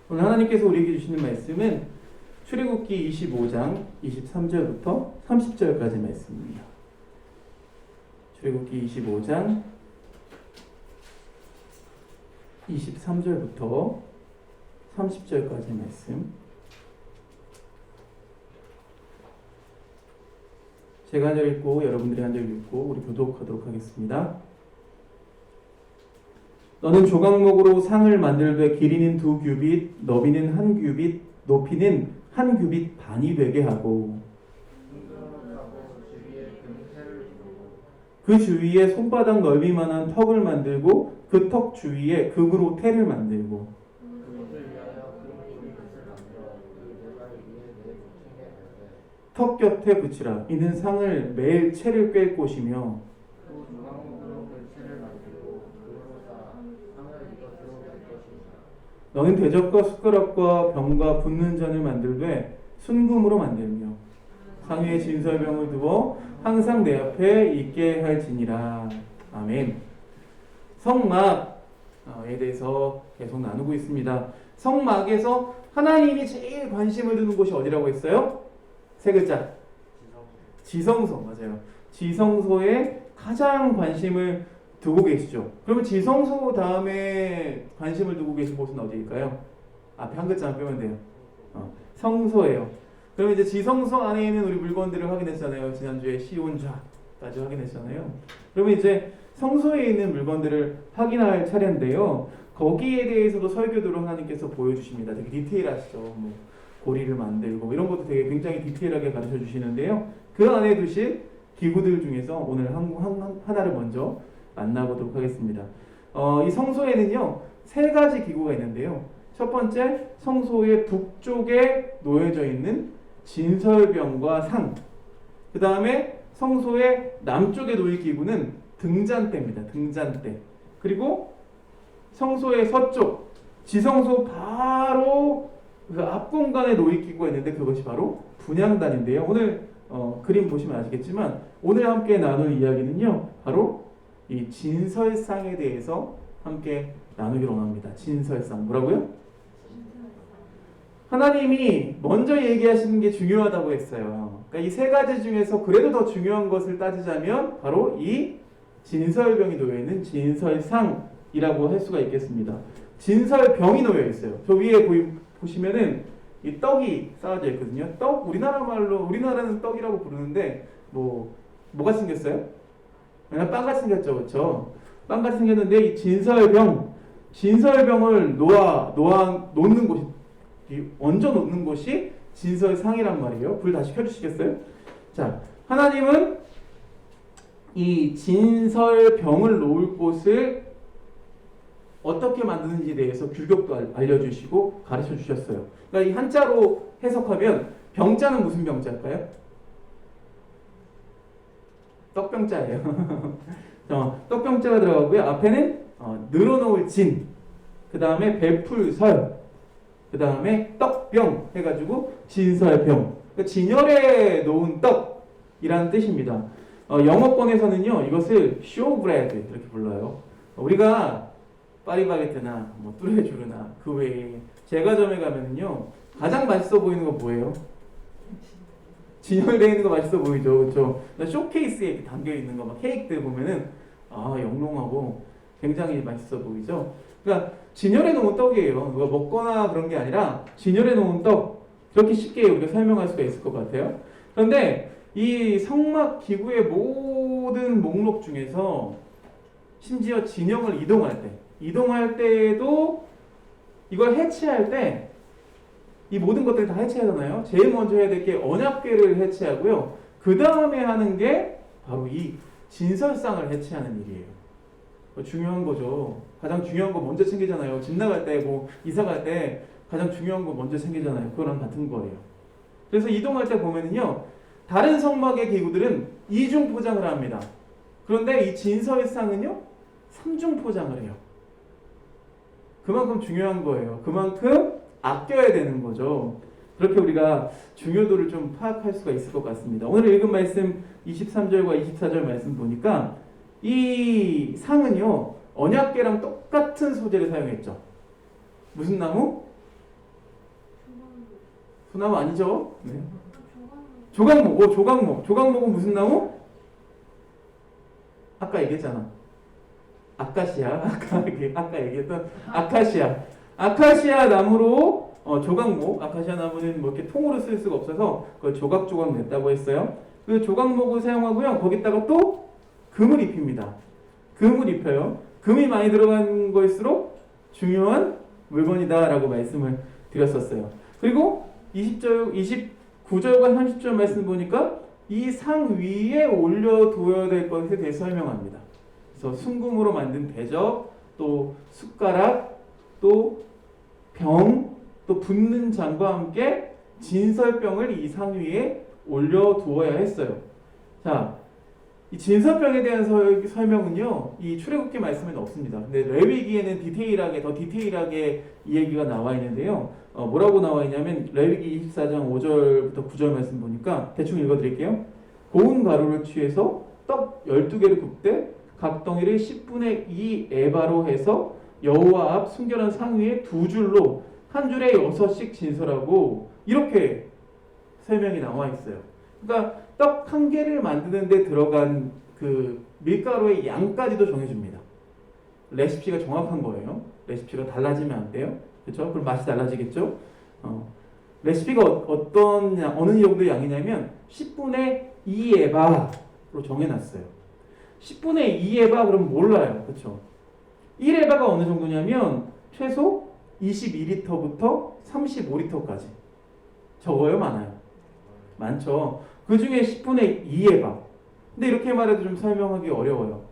오늘 하나님께서 우리에게 주시는 말씀은 출애굽기 25장 23절부터 30절까지 말씀입니다. 출애굽기 25장 23절부터 30절까지 말씀. 제가 한 절 읽고 여러분들이 한 절 읽고 우리 교독하도록 하겠습니다. 너는 조각목으로 상을 만들되 길이는 2규빗, 너비는 1규빗, 높이는 1규빗 반이 되게 하고 그 주위에 손바닥 넓이만한 턱을 만들고 그 턱 주위에 금으로 태를 만들고 턱 곁에 붙이라. 이는 상을 매일 채를 꿰 곳이며 너는 대접과 숟가락과 병과 붓는 잔을 만들되 순금으로 만들며 상 위에 진설병을 두어 항상 내 앞에 있게 할지니라. 아멘. 성막에 대해서 계속 나누고 있습니다. 성막에서 하나님이 제일 관심을 두는 곳이 어디라고 했어요? 세 글자. 지성소. 맞아요. 지성소에 가장 관심을 두고 계시죠. 그러면 지성소 다음에 관심을 두고 계신 곳은 어디일까요? 앞에 한 글자만 빼면 돼요. 성소예요. 그러면 이제 지성소 안에 있는 우리 물건들을 확인했잖아요. 지난주에 시온좌까지 확인했잖아요. 그러면 이제 성소에 있는 물건들을 확인할 차례인데요. 거기에 대해서도 설교도로 하나님께서 보여주십니다. 되게 디테일하시죠. 뭐 고리를 만들고 이런 것도 되게 굉장히 디테일하게 가르쳐 주시는데요. 그 안에 두실 기구들 중에서 오늘 하나를 먼저 만나보도록 하겠습니다. 이 성소에는요, 3가지 기구가 있는데요. 첫 번째, 성소의 북쪽에 놓여져 있는 진설병과 상. 그 다음에 성소의 남쪽에 놓일 기구는 등잔대입니다. 등잔대. 그리고 성소의 서쪽, 지성소 바로 그 앞 공간에 놓일 기구가 있는데 그것이 바로 분향단인데요. 오늘 그림 보시면 아시겠지만 오늘 함께 나눌 이야기는요, 바로 이 진설상에 대해서 함께 나누기로 합니다. 진설상. 뭐라고요? 하나님이 먼저 얘기하시는 게 중요하다고 했어요. 그러니까 이 3가지 중에서 그래도 더 중요한 것을 따지자면 바로 이 진설병이 놓여있는 진설상이라고 할 수가 있겠습니다. 진설병이 놓여있어요. 저 위에 보시면은 이 떡이 쌓아져 있거든요. 떡, 우리나라 말로, 우리나라는 떡이라고 부르는데 뭐가 생겼어요? 그냥 빵같이 생겼죠. 그렇죠? 빵같이 생겼는데 이 진설병을 놓는 곳이, 얹어 놓는 곳이 진설상이란 말이에요. 불 다시 켜주시겠어요? 자, 하나님은 이 진설병을 놓을 곳을 어떻게 만드는지에 대해서 규격도 알려주시고 가르쳐 주셨어요. 그러니까 이 한자로 해석하면 병자는 무슨 병자일까요? 떡병자예요. 떡병자가 들어가고요. 앞에는 늘어놓을 진, 그 다음에 베풀설, 그 다음에 떡병 해가지고 진설병. 그러니까 진열에 놓은 떡이라는 뜻입니다. 영어권에서는요, 이것을 쇼브레드 이렇게 불러요. 우리가 파리바게트나 뚜레쥬르나 그 외에 제과점에 가면은요, 가장 맛있어 보이는 건 뭐예요? 진열되어 있는 거 맛있어 보이죠, 그렇죠? 쇼케이스에 이렇게 담겨 있는 거 막 케이크들 보면은 영롱하고 굉장히 맛있어 보이죠. 그러니까 진열해 놓은 떡이에요. 누가 먹거나 그런 게 아니라 진열해 놓은 떡. 그렇게 쉽게 우리가 설명할 수가 있을 것 같아요. 그런데 이 성막 기구의 모든 목록 중에서 심지어 진영을 이동할 때에도 이걸 해체할 때 이 모든 것들을 다 해체하잖아요. 제일 먼저 해야 될 게 언약궤를 해체하고요. 그 다음에 하는 게 바로 이 진설상을 해체하는 일이에요. 중요한 거죠. 가장 중요한 거 먼저 챙기잖아요. 집 나갈 때, 이사 갈 때 가장 중요한 거 먼저 챙기잖아요. 그거랑 같은 거예요. 그래서 이동할 때 보면은요, 다른 성막의 기구들은 2중 포장을 합니다. 그런데 이 진설상은요, 3중 포장을 해요. 그만큼 중요한 거예요. 그만큼 아껴야 되는 거죠. 그렇게 우리가 중요도를 좀 파악할 수가 있을 것 같습니다. 오늘 읽은 말씀 23절과 24절 말씀 보니까 이 상은요, 언약궤랑 똑같은 소재를 사용했죠. 무슨 나무? 소나무 아니죠? 네. 조각목. 조각목. 조각목은 무슨 나무? 아까 얘기했잖아. 아카시아. 아까 얘기했던 아카시아. 아카시아 나무로 조각목. 아카시아 나무는 뭐 이렇게 통으로 쓸 수가 없어서 그걸 조각조각 냈다고 했어요. 그 조각목을 사용하고요. 거기다가 또 금을 입힙니다. 금을 입혀요. 금이 많이 들어간 거일수록 중요한 물건이다라고 말씀을 드렸었어요. 그리고 29절과 30절 말씀 보니까 이 상 위에 올려두어야 될 것에 대해서 설명합니다. 그래서 순금으로 만든 대접, 또 숟가락, 또 병, 또 붓는 잔과 함께 진설병을 이 상 위에 올려두어야 했어요. 자, 이 진설병에 대한 설명은요, 이 출애굽기 말씀에는 없습니다. 근데 레위기에는 더 디테일하게 이 얘기가 나와 있는데요. 뭐라고 나와 있냐면 레위기 24장 5절부터 9절 말씀 보니까 대충 읽어드릴게요. 고운 가루를 취해서 떡 12개를 굽되 각 덩이를 10분의 2 에바로 해서 여호와 앞 순결한 상 위에 두 줄로 한 줄에 6씩 진설하고 이렇게 설명이 나와 있어요. 그러니까 떡 한 개를 만드는 데 들어간 그 밀가루의 양까지도 정해줍니다. 레시피가 정확한 거예요. 레시피가 달라지면 안 돼요. 그렇죠? 그럼 맛이 달라지겠죠? 레시피가 어느 정도 양이냐면 10분의 2 에바로 정해놨어요. 10분의 2 에바 그러면 몰라요. 그렇죠? 1 에바가 어느 정도냐면 최소 22리터부터 35리터까지. 적어요? 많아요? 많죠. 그 중에 10분의 2 에바. 근데 이렇게 말해도 좀 설명하기 어려워요.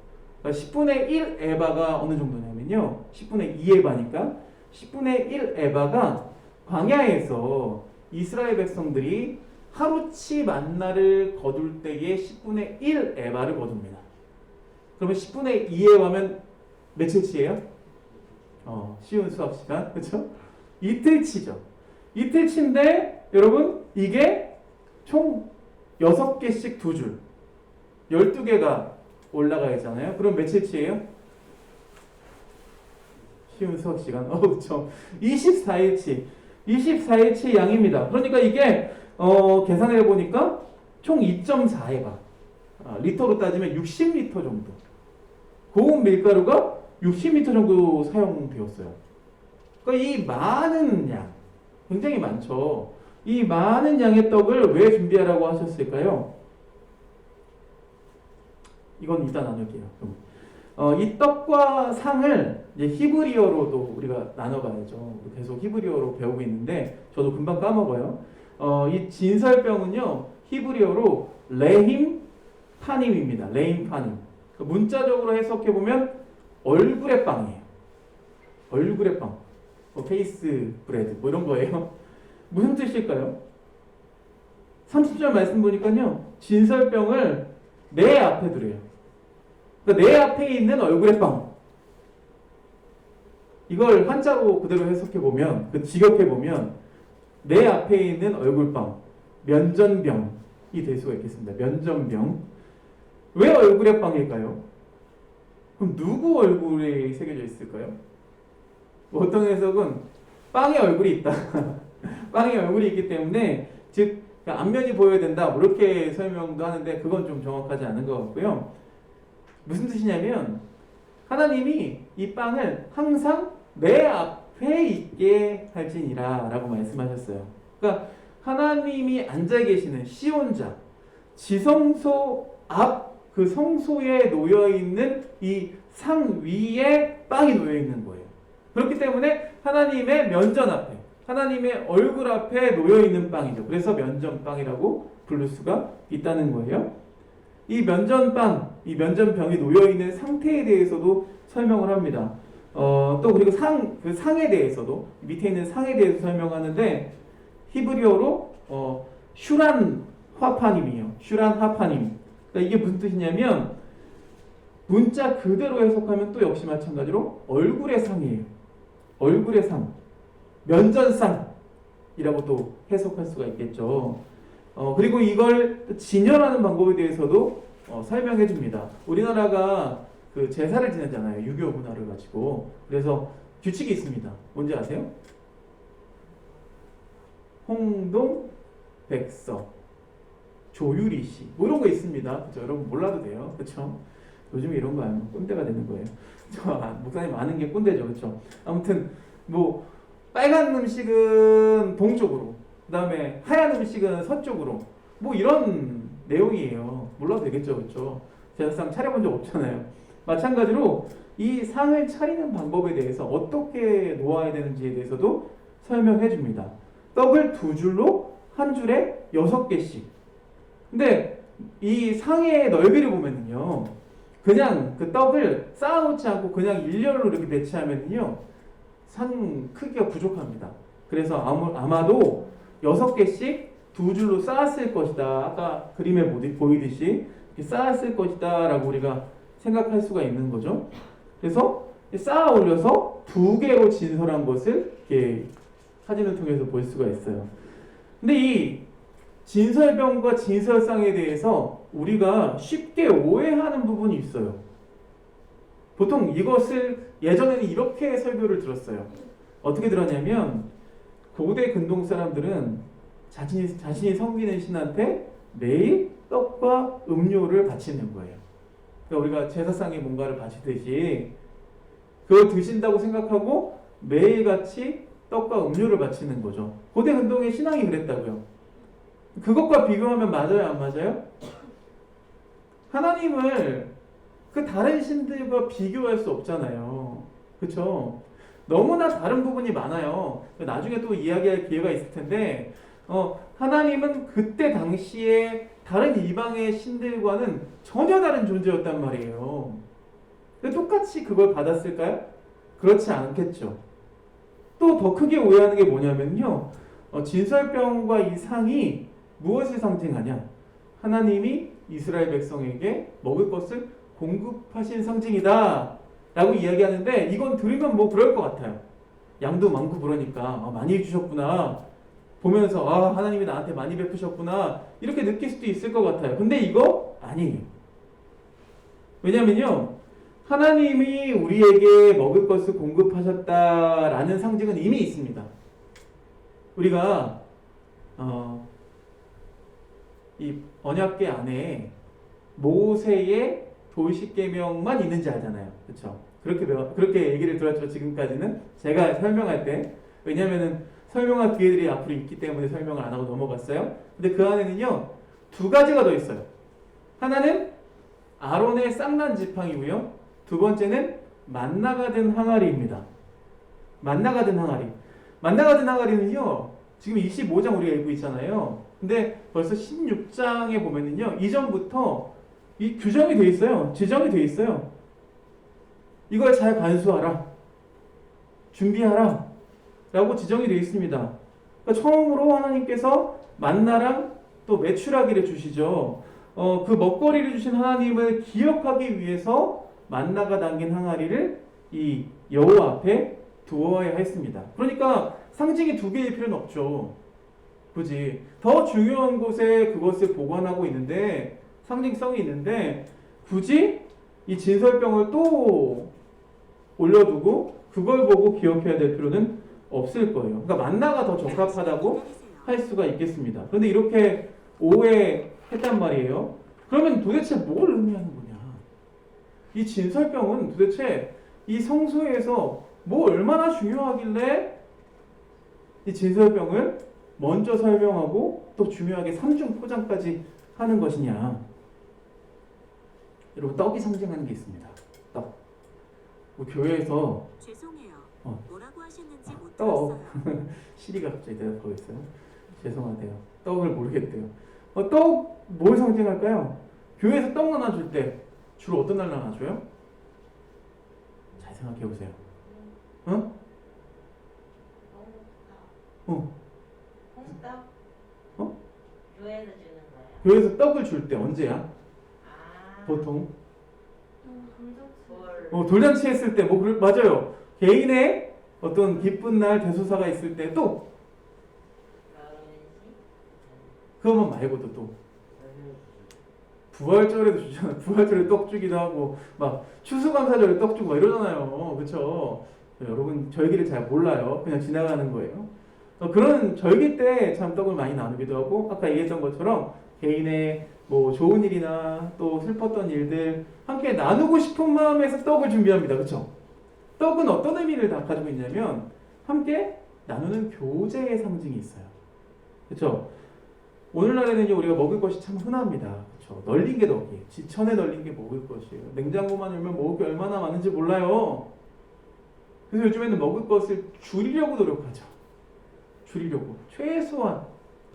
그러니까 10분의 1 에바가 어느 정도냐면요. 10분의 2 에바니까 10분의 1 에바가 광야에서 이스라엘 백성들이 하루치 만나를 거둘 때에 10분의 1 에바를 거둡니다. 그러면 10분의 2 에바면 며칠치예요? 쉬운 수학 시간. 그렇죠? 이틀치죠. 이틀치인데 여러분 이게 총 6개씩 2줄 12개가 올라가 있잖아요. 그럼 며칠치예요? 쉬운 수학 시간. 그렇죠. 24일치 양입니다. 그러니까 이게 계산을 해보니까 총 2.4에바. 리터로 따지면 60리터 정도. 고운 밀가루가 60리터 정도 사용되었어요. 그러니까 이 많은 양, 굉장히 많죠. 이 많은 양의 떡을 왜 준비하라고 하셨을까요? 이건 이따 나눌게요. 이 떡과 상을 이제 히브리어로도 우리가 나눠봐야죠. 계속 히브리어로 배우고 있는데 저도 금방 까먹어요. 이 진설병은요 히브리어로 레힘 파님입니다. 레힘 파님. 문자적으로 해석해 보면 얼굴의 빵이에요. 얼굴의 빵. 페이스 브레드 뭐 이런 거예요. 무슨 뜻일까요? 30절 말씀 보니까요. 진설병을 내 앞에 두래요. 그러니까 내 앞에 있는 얼굴의 빵. 이걸 한자로 그대로 해석해보면, 직역해보면 내 앞에 있는 얼굴빵, 면전병이 될 수가 있겠습니다. 면전병. 왜 얼굴의 빵일까요? 그럼 누구 얼굴이 새겨져 있을까요? 어떤 해석은 빵에 얼굴이 있다. 빵에 얼굴이 있기 때문에 즉 앞면이 보여야 된다. 뭐 이렇게 설명도 하는데 그건 좀 정확하지 않은 것 같고요. 무슨 뜻이냐면 하나님이 이 빵을 항상 내 앞에 있게 할지니라 라고 말씀하셨어요. 그러니까 하나님이 앉아 계시는 시온자 지성소 앞 그 성소에 놓여있는 이 상 위에 빵이 놓여있는 거예요. 그렇기 때문에 하나님의 면전 앞에 하나님의 얼굴 앞에 놓여있는 빵이죠. 그래서 면전빵이라고 부를 수가 있다는 거예요. 이 면전빵, 이 면전병이 놓여있는 상태에 대해서도 설명을 합니다. 또 그리고 그 상에 대해서도 밑에 있는 상에 대해서 설명하는데 히브리어로 슈란 화파님이에요. 슈란 화파님. 그러니까 이게 무슨 뜻이냐면 문자 그대로 해석하면 또 역시 마찬가지로 얼굴의 상이에요. 얼굴의 상. 면전상이라고 또 해석할 수가 있겠죠. 그리고 이걸 진열하는 방법에 대해서도 설명해 줍니다. 우리나라가 그 제사를 지내잖아요. 유교 문화를 가지고. 그래서 규칙이 있습니다. 뭔지 아세요? 홍동 백서 조유리 씨, 뭐 이런 거 있습니다. 그죠? 여러분 몰라도 돼요. 그렇죠? 요즘에 이런 거 알면 꼰대가 되는 거예요. 목사님 아는 게 꼰대죠. 그렇죠? 아무튼 뭐 빨간 음식은 동쪽으로, 그다음에 하얀 음식은 서쪽으로, 뭐 이런 내용이에요. 몰라도 되겠죠. 그렇죠? 제사상 차려본 적 없잖아요. 마찬가지로 이 상을 차리는 방법에 대해서 어떻게 놓아야 되는지에 대해서도 설명해 줍니다. 떡을 2줄로 한 줄에 6개씩. 근데 이 상의 넓이를 보면은요, 그냥 그 떡을 쌓아놓지 않고 그냥 일렬로 이렇게 배치하면요, 상 크기가 부족합니다. 그래서 아마도 6개씩 2줄로 쌓았을 것이다. 아까 그림에 보이듯이 이렇게 쌓았을 것이다 라고 우리가 생각할 수가 있는 거죠. 그래서 쌓아 올려서 2개로 진설한 것을 이렇게 사진을 통해서 볼 수가 있어요. 근데 이 진설병과 진설상에 대해서 우리가 쉽게 오해하는 부분이 있어요. 보통 이것을 예전에는 이렇게 설교를 들었어요. 어떻게 들었냐면 고대 근동 사람들은 자신이 섬기는 신한테 매일 떡과 음료를 바치는 거예요. 그러니까 우리가 제사상에 뭔가를 바치듯이 그걸 드신다고 생각하고 매일같이 떡과 음료를 바치는 거죠. 고대 근동의 신앙이 그랬다고요. 그것과 비교하면 맞아요, 안 맞아요? 하나님을 그 다른 신들과 비교할 수 없잖아요. 그렇죠? 너무나 다른 부분이 많아요. 나중에 또 이야기할 기회가 있을 텐데 하나님은 그때 당시에 다른 이방의 신들과는 전혀 다른 존재였단 말이에요. 똑같이 그걸 받았을까요? 그렇지 않겠죠. 또 더 크게 오해하는 게 뭐냐면요, 진설병과 이 상이 무엇을 상징하냐? 하나님이 이스라엘 백성에게 먹을 것을 공급하신 상징이다 라고 이야기하는데, 이건 들으면 뭐 그럴 것 같아요. 양도 많고 그러니까 많이 주셨구나 보면서 하나님이 나한테 많이 베푸셨구나 이렇게 느낄 수도 있을 것 같아요. 근데 이거 아니에요. 왜냐면요, 하나님이 우리에게 먹을 것을 공급하셨다라는 상징은 이미 있습니다. 우리가 이 언약궤 안에 모세의 돌십계명만 있는지 알잖아요. 그렇죠? 그렇게 얘기를 들었죠. 지금까지는 제가 설명할 때. 왜냐면은 설명할 기회들이 앞으로 있기 때문에 설명을 안 하고 넘어갔어요. 근데 그 안에는요, 2가지가 더 있어요. 하나는 아론의 쌍난 지팡이고요. 두 번째는 만나가 든 항아리입니다. 만나가 든 항아리. 만나가 든 항아리는요, 지금 25장 우리가 읽고 있잖아요. 근데 벌써 16장에 보면은요, 이전부터 이 규정이 돼 있어요. 지정이 돼 있어요. 이걸 잘 간수하라. 준비하라. 라고 지정이 되어 있습니다. 그러니까 처음으로 하나님께서 만나랑 또 메추라기를 주시죠. 그 먹거리를 주신 하나님을 기억하기 위해서 만나가 담긴 항아리를 이 여호와 앞에 두어야 했습니다. 그러니까 상징이 2개일 필요는 없죠. 굳이 더 중요한 곳에 그것을 보관하고 있는데, 상징성이 있는데 굳이 이 진설병을 또 올려두고 그걸 보고 기억해야 될 필요는 없을 거예요. 그러니까 만나가 더 적합하다고 할 수가 있겠습니다. 그런데 이렇게 오해했단 말이에요. 그러면 도대체 뭘 의미하는 거냐? 이 진설병은 도대체 이 성소에서 뭐 얼마나 중요하길래 이 진설병을 먼저 설명하고 또 중요하게 3중 포장까지 하는 것이냐? 여러분, 떡이 상징하는 게 있습니다. 떡. 뭐 교회에서 죄송해요. 뭐라고 하셨는지 못 떡. 들었어요. 시리가 갑자기 대답하고 있어요. 죄송하대요. 떡을 모르겠대요. 떡 뭘 상징할까요? 교회에서 떡 나눠줄 때 주로 어떤 날 나눠줘요? 잘 생각해 보세요. 응? 홍떡? 교회에서 주는 거예요. 교회에서 떡을 줄 때 언제야? 보통? 돌잔치 했을 때, 맞아요. 개인의 어떤 기쁜 날, 대소사가 있을 때 또, 그것만 말고도 또, 부활절에도 주잖아요. 부활절에 떡 주기도 하고, 막, 추수감사절에 떡 주고 막 이러잖아요. 그쵸? 여러분, 저 얘기를 잘 몰라요. 그냥 지나가는 거예요. 그런 절기 때 참 떡을 많이 나누기도 하고 아까 얘기했던 것처럼 개인의 뭐 좋은 일이나 또 슬펐던 일들 함께 나누고 싶은 마음에서 떡을 준비합니다. 그렇죠? 떡은 어떤 의미를 다 가지고 있냐면 함께 나누는 교제의 상징이 있어요. 그렇죠? 오늘날에는 우리가 먹을 것이 참 흔합니다. 그렇죠? 널린 게 떡이에요. 지천에 널린 게 먹을 것이에요. 냉장고만 열면 먹을 게 얼마나 많은지 몰라요. 그래서 요즘에는 먹을 것을 줄이려고 노력하죠. 줄이려고. 최소한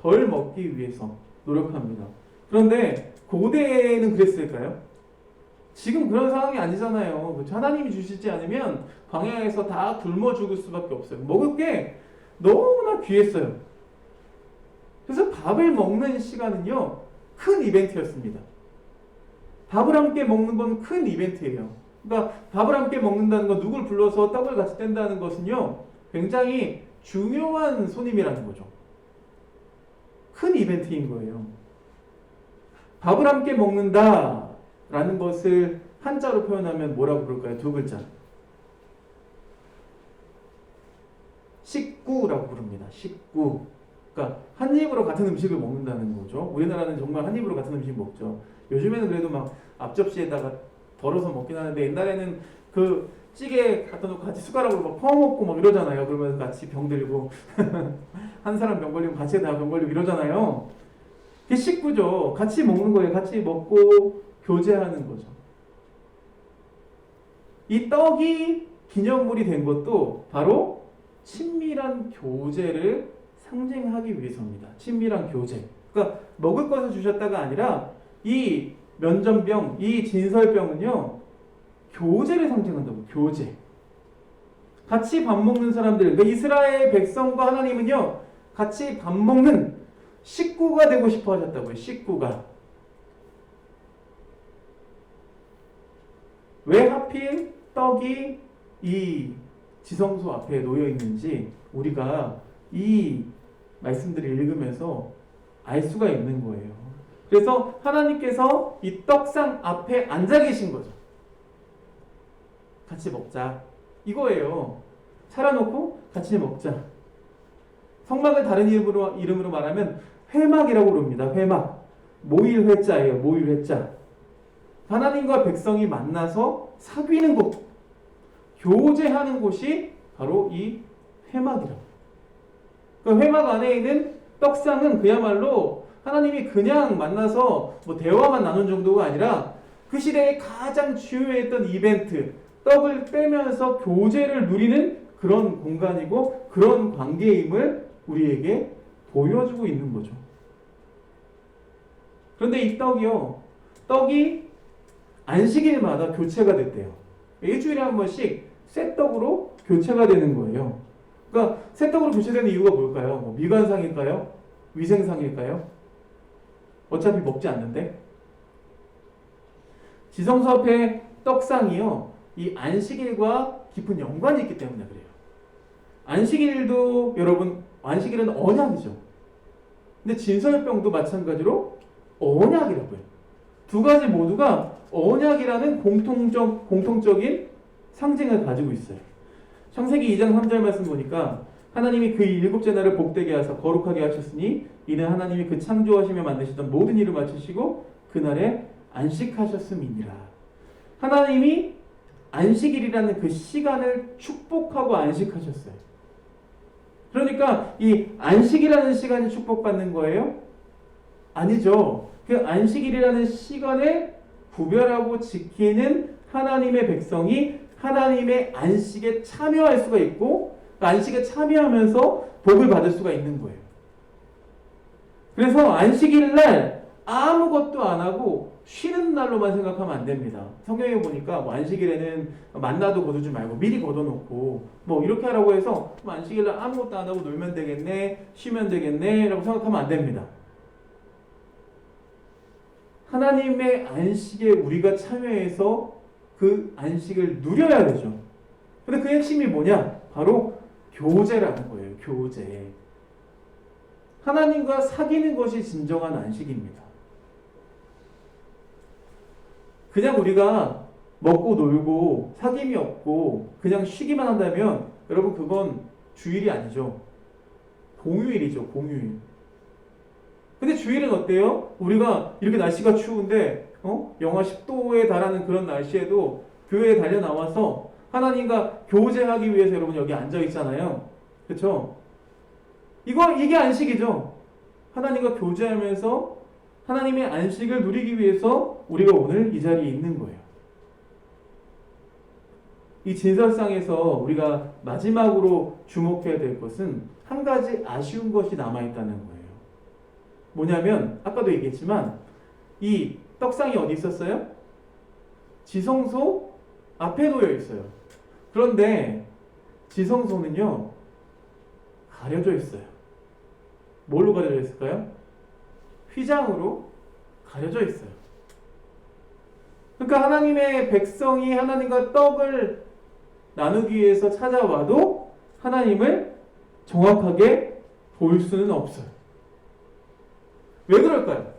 덜 먹기 위해서 노력합니다. 그런데 고대에는 그랬을까요? 지금 그런 상황이 아니잖아요. 그렇죠? 하나님이 주시지 않으면 광야에서 다 굶어 죽을 수밖에 없어요. 먹을 게 너무나 귀했어요. 그래서 밥을 먹는 시간은요, 큰 이벤트였습니다. 밥을 함께 먹는 건 큰 이벤트예요. 그러니까 밥을 함께 먹는다는 건 누굴 불러서 떡을 같이 뗀다는 것은요, 굉장히 중요한 손님이라는 거죠. 큰 이벤트인 거예요. 밥을 함께 먹는다라는 것을 한자로 표현하면 뭐라고 부를까요? 두 글자. 식구라고 부릅니다. 식구. 그러니까 한 입으로 같은 음식을 먹는다는 거죠. 우리나라는 정말 한 입으로 같은 음식 먹죠. 요즘에는 그래도 막 앞접시에다가 덜어서 먹긴 하는데 옛날에는 그 찌개 갖다 놓고 같이 숟가락으로 막 퍼먹고 막 이러잖아요. 그러면서 같이 병 들고 한 사람 병 걸리면 같이 다 병 걸리고 이러잖아요. 그게 식구죠. 같이 먹는 거예요. 같이 먹고 교제하는 거죠. 이 떡이 기념물이 된 것도 바로 친밀한 교제를 상징하기 위해서입니다. 친밀한 교제. 그러니까 먹을 것을 주셨다가 아니라 이 면전병, 이 진설병은요, 교제를 상징한다고. 교제. 같이 밥 먹는 사람들, 그러니까 이스라엘 백성과 하나님은요, 같이 밥 먹는 식구가 되고 싶어 하셨다고요. 식구가. 왜 하필 떡이 이 지성소 앞에 놓여 있는지 우리가 이 말씀들을 읽으면서 알 수가 있는 거예요. 그래서 하나님께서 이 떡상 앞에 앉아 계신 거죠. 같이 먹자. 이거예요. 차려놓고 같이 먹자. 성막을 다른 이름으로 말하면 회막이라고 부릅니다. 회막. 모일회자예요. 모일회자. 하나님과 백성이 만나서 사귀는 곳, 교제하는 곳이 바로 이 회막이라고. 그 회막 안에 있는 떡상은 그야말로 하나님이 그냥 만나서 뭐 대화만 나눈 정도가 아니라 그 시대에 가장 주요했던 이벤트, 떡을 빼면서 교제를 누리는 그런 공간이고 그런 관계임을 우리에게 보여주고 있는 거죠. 그런데 이 떡이 안식일마다 교체가 됐대요. 일주일에 한 번씩 새 떡으로 교체가 되는 거예요. 그러니까 새 떡으로 교체되는 이유가 뭘까요? 뭐 미관상일까요? 위생상일까요? 어차피 먹지 않는데. 지성소 앞에 떡상이요, 이 안식일과 깊은 연관이 있기 때문에 그래요. 안식일도 여러분, 안식일은 언약이죠. 근데 진설병도 마찬가지로 언약이라고요. 두 가지 모두가 언약이라는 공통적인 상징을 가지고 있어요. 창세기 2장 3절 말씀 보니까 하나님이 그 일곱째 날을 복되게 하사 거룩하게 하셨으니 이는 하나님이 그 창조하시며 만드시던 모든 일을 마치시고 그날에 안식하셨음이니라. 하나님이 안식일이라는 그 시간을 축복하고 안식하셨어요. 그러니까 이 안식이라는 시간이 축복받는 거예요? 아니죠. 그 안식일이라는 시간을 구별하고 지키는 하나님의 백성이 하나님의 안식에 참여할 수가 있고 그 안식에 참여하면서 복을 받을 수가 있는 거예요. 그래서 안식일 날 아무것도 안 하고 쉬는 날로만 생각하면 안 됩니다. 성경에 보니까 뭐 안식일에는 만나도 거두지 말고 미리 걷어놓고 뭐 이렇게 하라고 해서 뭐 안식일 날 아무것도 안 하고 놀면 되겠네, 쉬면 되겠네 라고 생각하면 안 됩니다. 하나님의 안식에 우리가 참여해서 그 안식을 누려야 되죠. 근데 그 핵심이 뭐냐? 바로 교제라는 거예요. 교제. 하나님과 사귀는 것이 진정한 안식입니다. 그냥 우리가 먹고 놀고 사귐이 없고 그냥 쉬기만 한다면 여러분 그건 주일이 아니죠. 공휴일이죠, 공휴일. 근데 주일은 어때요? 우리가 이렇게 날씨가 추운데 영하 10도에 달하는 그런 날씨에도 교회에 달려 나와서 하나님과 교제하기 위해서 여러분 여기 앉아 있잖아요. 그렇죠? 이게 안식이죠. 하나님과 교제하면서 하나님의 안식을 누리기 위해서 우리가 오늘 이 자리에 있는 거예요. 이 진설상에서 우리가 마지막으로 주목해야 될 것은 한 가지 아쉬운 것이 남아있다는 거예요. 뭐냐면 아까도 얘기했지만 이 떡상이 어디 있었어요? 지성소 앞에 놓여 있어요. 그런데 지성소는요 가려져 있어요. 뭘로 가려져 있을까요? 휘장으로 가려져 있어요. 그러니까 하나님의 백성이 하나님과 떡을 나누기 위해서 찾아와도 하나님을 정확하게 볼 수는 없어요. 왜 그럴까요?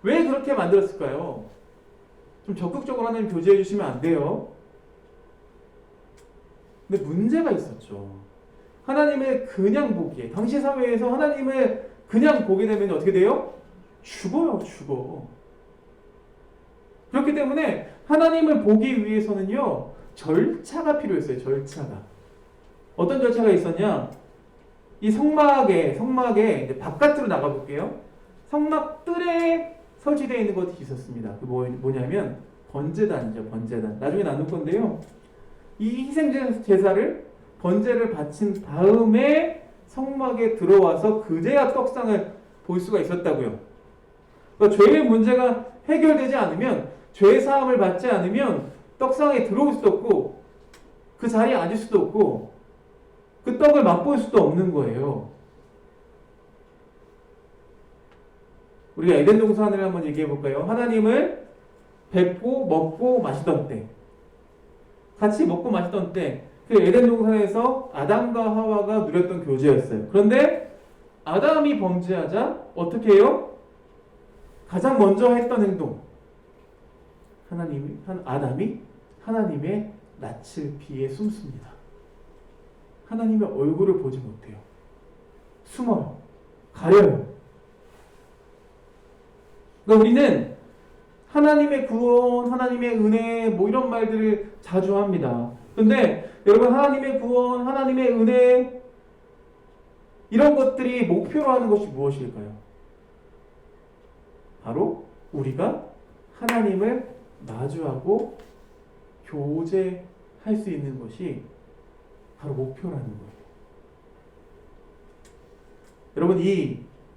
왜 그렇게 만들었을까요? 좀 적극적으로 하나님 교제해 주시면 안 돼요? 근데 문제가 있었죠. 하나님을 그냥 보기에, 당시 사회에서 하나님을 그냥 보게 되면 어떻게 돼요? 죽어요, 죽어. 그렇기 때문에 하나님을 보기 위해서는요, 절차가 필요했어요, 절차가. 어떤 절차가 있었냐? 이 성막에 이제 바깥으로 나가볼게요. 성막 뜰에 설치되어 있는 것이 있었습니다. 그 뭐냐면 번제단이죠, 번제단. 나중에 나눌 건데요. 이 희생제사를 번제를 바친 다음에 성막에 들어와서 그제야 떡상을 볼 수가 있었다고요. 그러니까 죄의 문제가 해결되지 않으면, 죄 사함을 받지 않으면 떡상에 들어올 수도 없고 그 자리에 앉을 수도 없고 그 떡을 맛볼 수도 없는 거예요. 우리가 에덴 동산을 한번 얘기해 볼까요? 하나님을 뵙고 먹고 마시던 때, 같이 먹고 마시던 때, 그 에덴 동산에서 아담과 하와가 누렸던 교제였어요. 그런데 아담이 범죄하자 어떻게 해요? 가장 먼저 했던 행동, 아담이 하나님의 낯을 피해 숨습니다. 하나님의 얼굴을 보지 못해요. 숨어요. 가려요. 그러니까 우리는 하나님의 구원, 하나님의 은혜 뭐 이런 말들을 자주 합니다. 근데 여러분, 하나님의 구원, 하나님의 은혜 이런 것들이 목표로 하는 것이 무엇일까요? 바로 우리가 하나님을 마주하고 교제할 수 있는 것이 바로 목표라는 거예요. 여러분,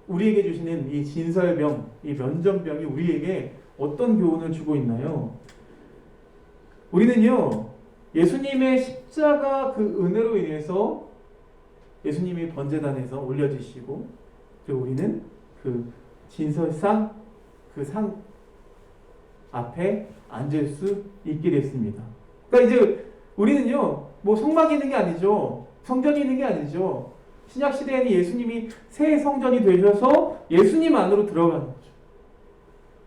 우리에게 주시는 이 진설병, 이 면전병이 우리에게 어떤 교훈을 주고 있나요? 우리는요, 예수님의 십자가 그 은혜로 인해서 예수님이 번제단에서 올려지시고, 그리고 우리는 그 진설상, 그 상 앞에 앉을 수 있게 됐습니다. 그러니까 이제 우리는요, 뭐 성막이 있는 게 아니죠. 성전이 있는 게 아니죠. 신약 시대에는 예수님이 새 성전이 되셔서 예수님 안으로 들어가는 거죠.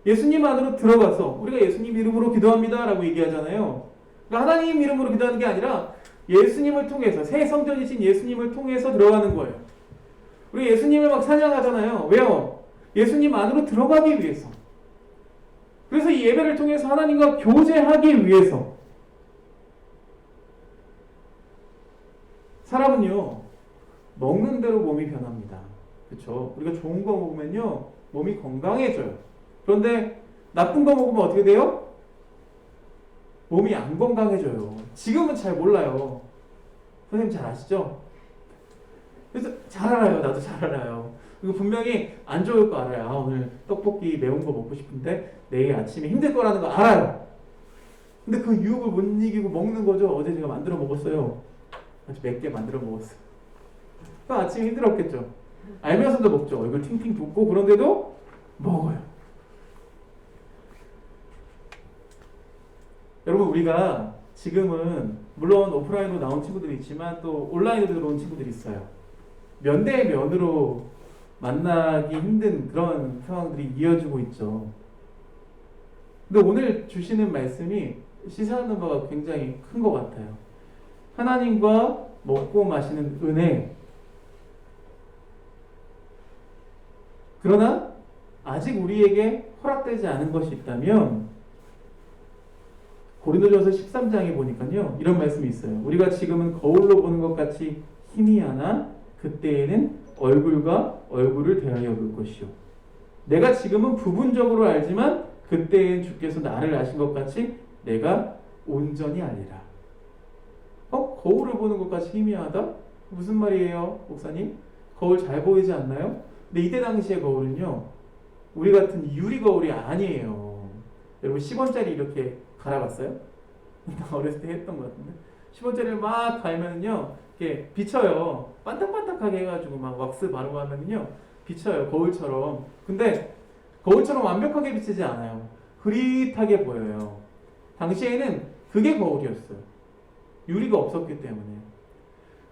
예수님 안으로 들어가서 우리가 예수님 이름으로 기도합니다 라고 얘기하잖아요. 그러니까 하나님 이름으로 기도하는 게 아니라 예수님을 통해서, 새 성전이신 예수님을 통해서 들어가는 거예요. 우리 예수님을 막 찬양하잖아요. 왜요? 예수님 안으로 들어가기 위해서. 그래서 이 예배를 통해서 하나님과 교제하기 위해서. 사람은요, 먹는 대로 몸이 변합니다. 그렇죠? 우리가 좋은 거 먹으면요, 몸이 건강해져요. 그런데 나쁜 거 먹으면 어떻게 돼요? 몸이 안 건강해져요. 지금은 잘 몰라요. 선생님 잘 아시죠? 그래서 잘 알아요. 나도 잘 알아요. 그리고 분명히 안 좋을 거 알아요. 오늘 떡볶이 매운 거 먹고 싶은데 내일 아침에 힘들 거라는 거 알아요. 근데 그 유혹을 못 이기고 먹는 거죠. 어제 제가 만들어 먹었어요. 아주 맵게 만들어 먹었어요. 그 아침에 힘들었겠죠. 알면서도 먹죠. 얼굴 팅팅 붓고 그런데도 먹어요. 여러분, 우리가 지금은 물론 오프라인으로 나온 친구들이 있지만 또 온라인으로 들어온 친구들이 있어요. 면대면으로 만나기 힘든 그런 상황들이 이어지고 있죠. 근데 오늘 주시는 말씀이 시사하는 바가 굉장히 큰 것 같아요. 하나님과 먹고 마시는 은혜, 그러나 아직 우리에게 허락되지 않은 것이 있다면 고린도전서 13장에 보니까요 이런 말씀이 있어요. 우리가 지금은 거울로 보는 것 같이 희미하나 그때에는 얼굴과 얼굴을 대하여 볼 것이요. 내가 지금은 부분적으로 알지만 그때엔 주께서 나를 아신 것 같이 내가 온전히 알리라. 거울을 보는 것 같이 희미하다? 무슨 말이에요, 목사님? 거울 잘 보이지 않나요? 근데 이때 당시의 거울은요 우리 같은 유리 거울이 아니에요. 여러분 10원짜리 이렇게 갈아봤어요? 나 어렸을 때 했던 것 같은데 10원짜리를 막 갈면은요 이렇게 비쳐요. 반딱반딱하게 해가지고 막 왁스 바르고 하면은요 비쳐요, 거울처럼. 근데 거울처럼 완벽하게 비치지 않아요. 흐릿하게 보여요. 당시에는 그게 거울이었어요. 유리가 없었기 때문에.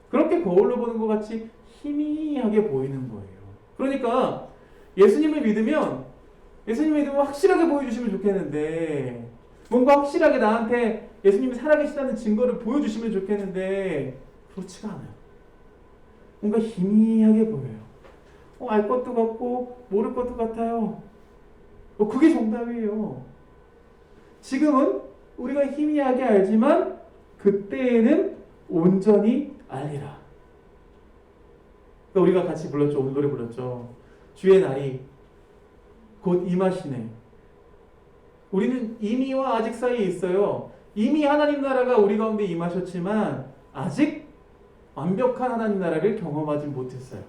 그렇게 거울로 보는 것 같이 희미하게 보이는 거예요. 그러니까 예수님을 믿으면 확실하게 보여주시면 좋겠는데, 뭔가 확실하게 나한테 예수님이 살아계시다는 증거를 보여주시면 좋겠는데 그렇지가 않아요. 뭔가 희미하게 보여요. 알 것도 같고 모를 것도 같아요. 그게 정답이에요. 지금은 우리가 희미하게 알지만 그때에는 온전히 알리라. 그러니까 우리가 같이 불렀죠. 오늘 노래 불렀죠. 주의 날이 곧 임하시네. 우리는 이미와 아직 사이에 있어요. 이미 하나님 나라가 우리 가운데 임하셨지만 아직 완벽한 하나님 나라를 경험하지 못했어요.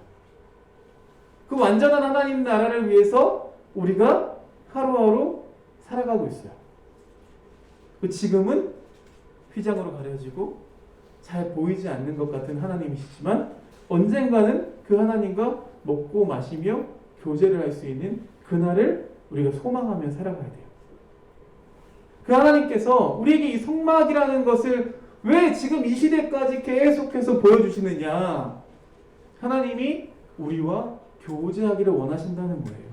그 완전한 하나님 나라를 위해서 우리가 하루하루 살아가고 있어요. 지금은 휘장으로 가려지고 잘 보이지 않는 것 같은 하나님이시지만 언젠가는 그 하나님과 먹고 마시며 교제를 할 수 있는 그날을 우리가 소망하며 살아가야 돼요. 그 하나님께서 우리에게 이 성막이라는 것을 왜 지금 이 시대까지 계속해서 보여주시느냐? 하나님이 우리와 교제하기를 원하신다는 거예요.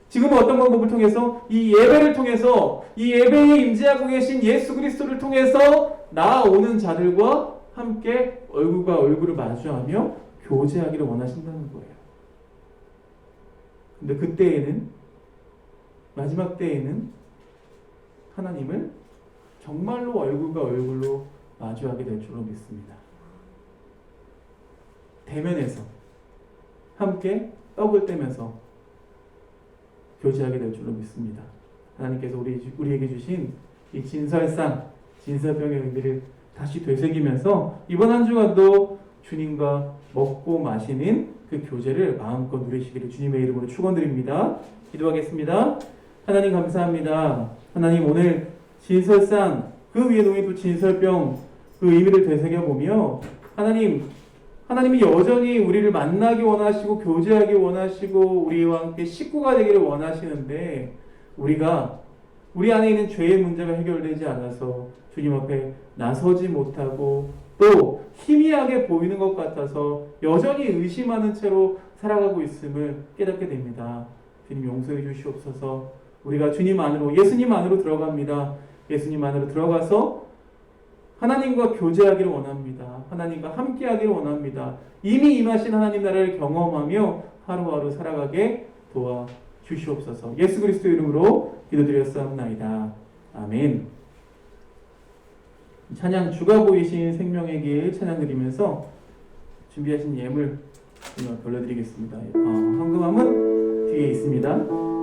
지금은 어떤 방법을 통해서? 이 예배를 통해서, 이 예배에 임재하고 계신 예수 그리스도를 통해서 나아오는 자들과 함께 얼굴과 얼굴을 마주하며 교제하기를 원하신다는 거예요. 근데 그때에는, 마지막 때에는 하나님을 정말로 얼굴과 얼굴로 마주하게 될 줄로 믿습니다. 대면에서 함께 떡을 떼면서 교제하게 될 줄로 믿습니다. 하나님께서 우리에게 주신 이 진설병의 의미를 다시 되새기면서 이번 한 주간도 주님과 먹고 마시는 그 교제를 마음껏 누리시기를 주님의 이름으로 축원드립니다. 기도하겠습니다. 하나님 감사합니다. 하나님 오늘 진설상 그 위에 놓인 또 진설병 그 의미를 되새겨보며 하나님이 여전히 우리를 만나기 원하시고 교제하기 원하시고 우리와 함께 식구가 되기를 원하시는데 우리 안에 있는 죄의 문제가 해결되지 않아서 주님 앞에 나서지 못하고 또 희미하게 보이는 것 같아서 여전히 의심하는 채로 살아가고 있음을 깨닫게 됩니다. 주님 용서해 주시옵소서. 우리가 주님 안으로 예수님 안으로 들어갑니다. 예수님 안으로 들어가서 하나님과 교제하기를 원합니다. 하나님과 함께하기를 원합니다. 이미 임하신 하나님 나라를 경험하며 하루하루 살아가게 도와주시옵소서. 예수 그리스도 이름으로 기도드렸사옵나이다. 아멘. 찬양 주가 보이신 생명의 길 찬양 드리면서 준비하신 예물 돌려드리겠습니다. 황금함은 뒤에 있습니다.